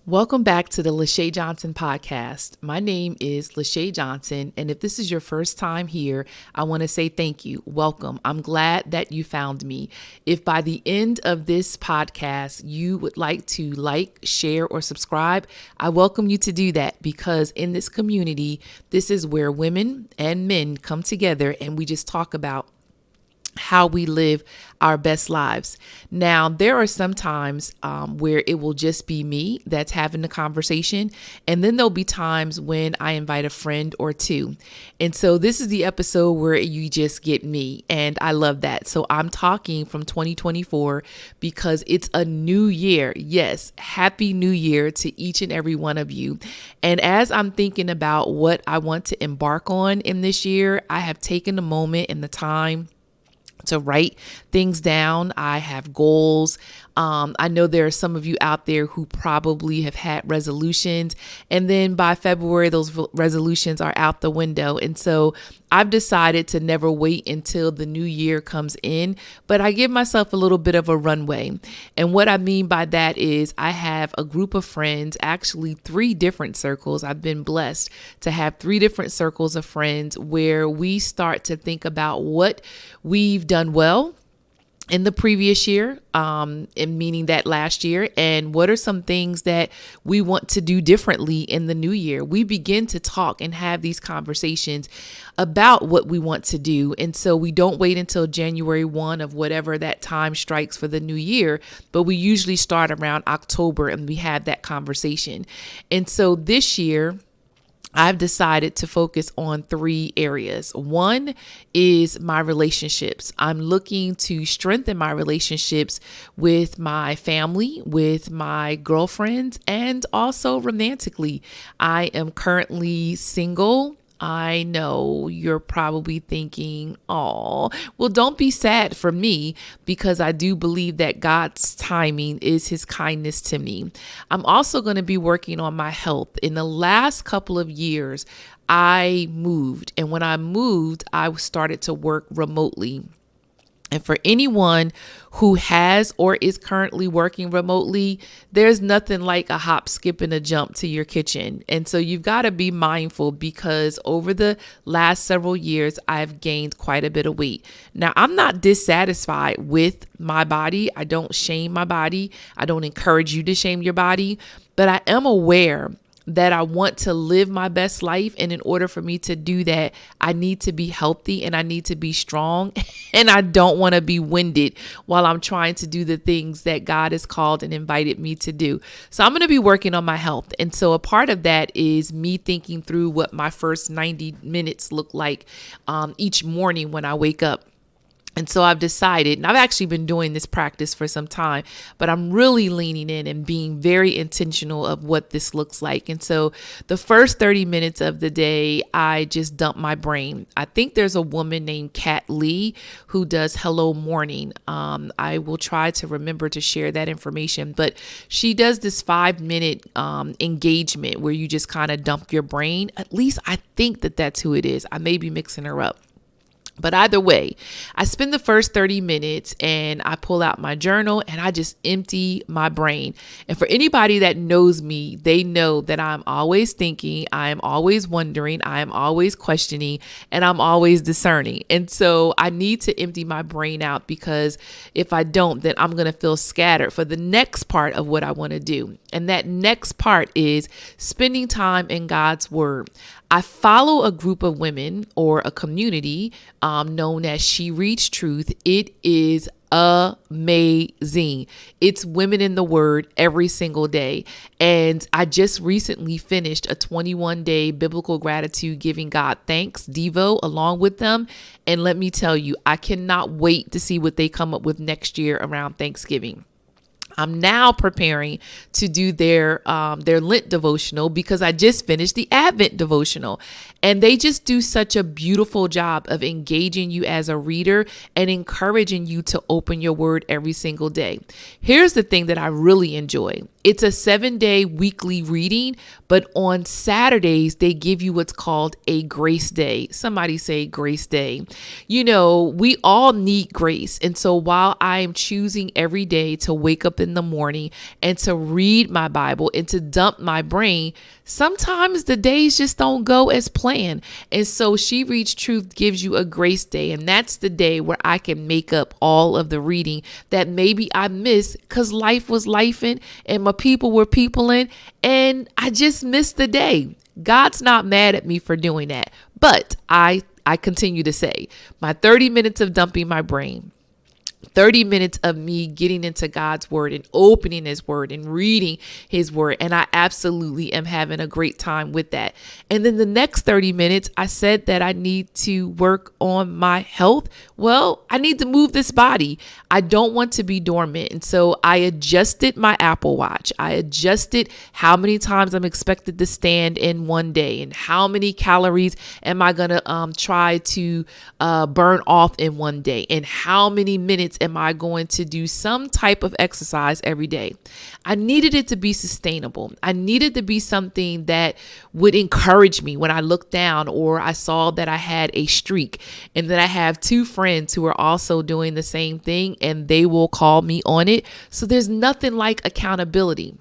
Welcome back to the Lachey Johnson podcast. My name is Lachey Johnson, and if this is your first time here, I want to say thank you. Welcome. I'm glad that you found me. If by the end of this podcast you would like to share, or subscribe, I welcome you to do that because in this community, this is where women and men come together and we just talk about how we live our best lives. Now, there are some times where it will just be me that's having the conversation. And then there'll be times when I invite a friend or two. And so this is the episode where you just get me. And I love that. So I'm talking from 2024 because it's a new year. Yes, happy new year to each and every one of you. And as I'm thinking about what I want to embark on in this year, I have taken the moment and the time to write things down. I have goals. I know there are some of you out there who probably have had resolutions, and then by February, those resolutions are out the window. And so I've decided to never wait until the new year comes in, but I give myself a little bit of a runway. And what I mean by that is I have a group of friends, actually 3 different circles. I've been blessed to have 3 different circles of friends where we start to think about what we've done well in the previous year, and meaning that last year, and what are some things that we want to do differently in the new year. We begin to talk and have these conversations about what we want to do. And so we don't wait until January 1 of whatever that time strikes for the new year, but we usually start around October and we have that conversation. And so this year, I've decided to focus on 3 areas. One is my relationships. I'm looking to strengthen my relationships with my family, with my girlfriends, and also romantically. I am currently single. I know you're probably thinking, oh, well, don't be sad for me because I do believe that God's timing is his kindness to me. I'm also going to be working on my health. In the last couple of years, I moved. And when I moved, I started to work remotely. And for anyone who has or is currently working remotely, there's nothing like a hop, skip, and a jump to your kitchen. And so you've got to be mindful because over the last several years, I've gained quite a bit of weight. Now, I'm not dissatisfied with my body. I don't shame my body. I don't encourage you to shame your body, but I am aware that I want to live my best life. And in order for me to do that, I need to be healthy and I need to be strong. And I don't want to be winded while I'm trying to do the things that God has called and invited me to do. So I'm going to be working on my health. And so a part of that is me thinking through what my first 90 minutes look like each morning when I wake up. And so I've decided, and I've actually been doing this practice for some time, but I'm really leaning in and being very intentional of what this looks like. And so the first 30 minutes of the day, I just dump my brain. I think there's a woman named Kat Lee who does Hello Morning. I will try to remember to share that information, but she does this 5-minute engagement where you just kind of dump your brain. At least I think that that's who it is. I may be mixing her up. But either way, I spend the first 30 minutes and I pull out my journal and I just empty my brain. And for anybody that knows me, they know that I'm always thinking, I am always wondering, I am always questioning, and I'm always discerning. And so I need to empty my brain out because if I don't, then I'm going to feel scattered for the next part of what I want to do. And that next part is spending time in God's word. I follow a group of women or a community known as She Reads Truth. It is amazing. It's women in the word every single day. And I just recently finished a 21-day biblical gratitude giving God thanks Devo along with them. And let me tell you, I cannot wait to see what they come up with next year around Thanksgiving. I'm now preparing to do their Lent devotional because I just finished the Advent devotional, and they just do such a beautiful job of engaging you as a reader and encouraging you to open your word every single day. Here's the thing that I really enjoy. It's a 7-day weekly reading, but on Saturdays, they give you what's called a grace day. Somebody say grace day. You know, we all need grace. And so while I am choosing every day to wake up in in the morning and to read my Bible and to dump my brain, sometimes the days just don't go as planned. And so She Reads Truth gives you a grace day. And that's the day where I can make up all of the reading that maybe I missed because life was lifing and my people were peopling and I just missed the day. God's not mad at me for doing that. But I continue to say my 30 minutes of dumping my brain, 30 minutes of me getting into God's word and opening his word and reading his word. And I absolutely am having a great time with that. And then the next 30 minutes, I said that I need to work on my health. Well, I need to move this body. I don't want to be dormant. And so I adjusted my Apple Watch. I adjusted how many times I'm expected to stand in one day and how many calories am I going to try to burn off in one day and how many minutes am I going to do some type of exercise every day. I needed it to be sustainable. I needed to be something that would encourage me when I looked down or I saw that I had a streak, and that I have two friends who are also doing the same thing and they will call me on it. So there's nothing like accountability.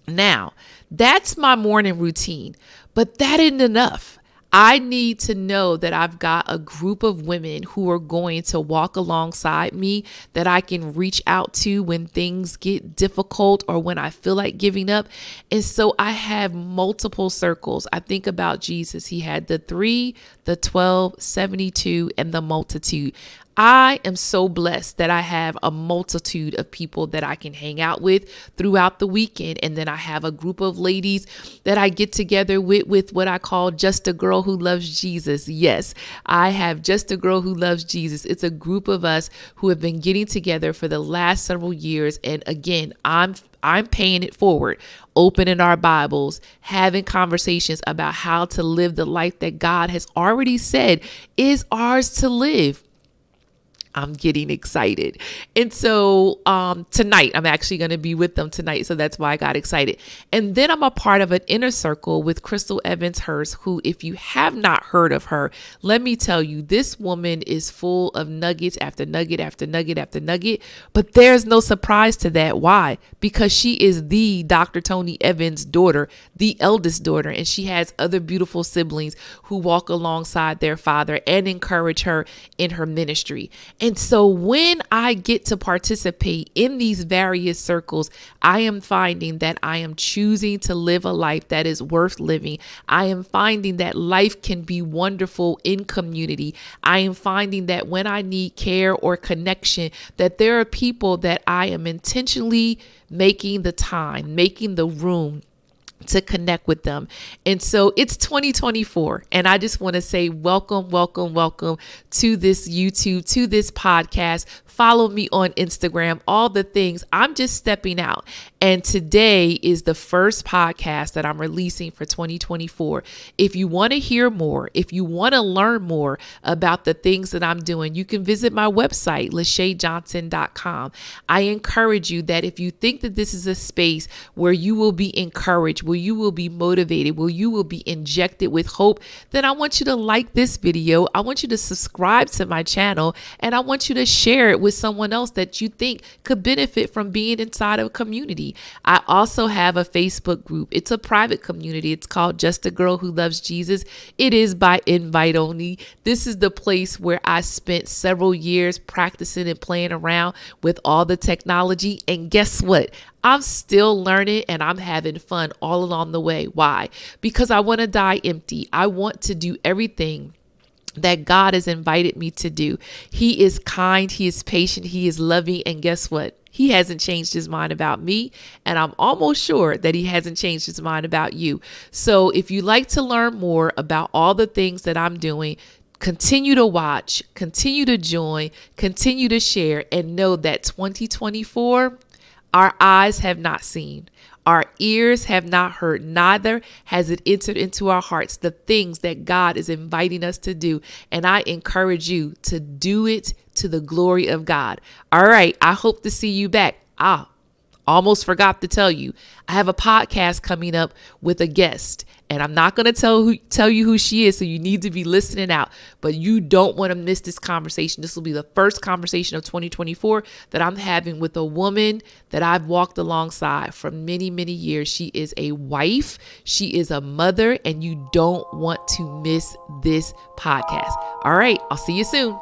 Now, that's my morning routine, but that isn't enough. I need to know that I've got a group of women who are going to walk alongside me that I can reach out to when things get difficult or when I feel like giving up. And so I have multiple circles. I think about Jesus. He had the 3, the 12, 72, and the multitude. I am so blessed that I have a multitude of people that I can hang out with throughout the weekend. And then I have a group of ladies that I get together with what I call Just a Girl Who Loves Jesus. Yes, I have Just a Girl Who Loves Jesus. It's a group of us who have been getting together for the last several years. And again, I'm paying it forward, opening our Bibles, having conversations about how to live the life that God has already said is ours to live. I'm getting excited. And so tonight, I'm actually going to be with them tonight. So that's why I got excited. And then I'm a part of an inner circle with Crystal Evans Hurst, who, if you have not heard of her, let me tell you, this woman is full of nuggets after nugget after nugget after nugget. But there's no surprise to that. Why? Because she is the Dr. Tony Evans' daughter, the eldest daughter, and she has other beautiful siblings who walk alongside their father and encourage her in her ministry. And so when I get to participate in these various circles, I am finding that I am choosing to live a life that is worth living. I am finding that life can be wonderful in community. I am finding that when I need care or connection, that there are people that I am intentionally making the time, making the room to connect with them. And so it's 2024. And I just want to say welcome, welcome, welcome to this YouTube, to this podcast. Follow me on Instagram, all the things. I'm just stepping out. And today is the first podcast that I'm releasing for 2024. If you want to hear more, if you want to learn more about the things that I'm doing, you can visit my website, LaShaeJohnson.com. I encourage you that if you think that this is a space where you will be encouraged, where you will be motivated, where you will be injected with hope, then I want you to like this video. I want you to subscribe to my channel, and I want you to share it with someone else that you think could benefit from being inside of a community. I also have a Facebook group. It's a private community. It's called Just a Girl Who Loves Jesus. It is by invite only. This is the place where I spent several years practicing and playing around with all the technology. And guess what? I'm still learning and I'm having fun all along the way. Why? Because I want to die empty. I want to do everything that God has invited me to do. He is kind, he is patient, he is loving, and guess what? He hasn't changed his mind about me, and I'm almost sure that he hasn't changed his mind about you. So if you like to learn more about all the things that I'm doing, continue to watch, continue to join, continue to share, and know that 2024, our eyes have not seen, our ears have not heard, neither has it entered into our hearts the things that God is inviting us to do. And I encourage you to do it to the glory of God. All right. I hope to see you back. Almost forgot to tell you, I have a podcast coming up with a guest, and I'm not going to tell you who she is, so you need to be listening out. But you don't want to miss this conversation. This will be the first conversation of 2024 that I'm having with a woman that I've walked alongside for many, many years. She is a wife, she is a mother, and you don't want to miss this podcast. All right, I'll see you soon.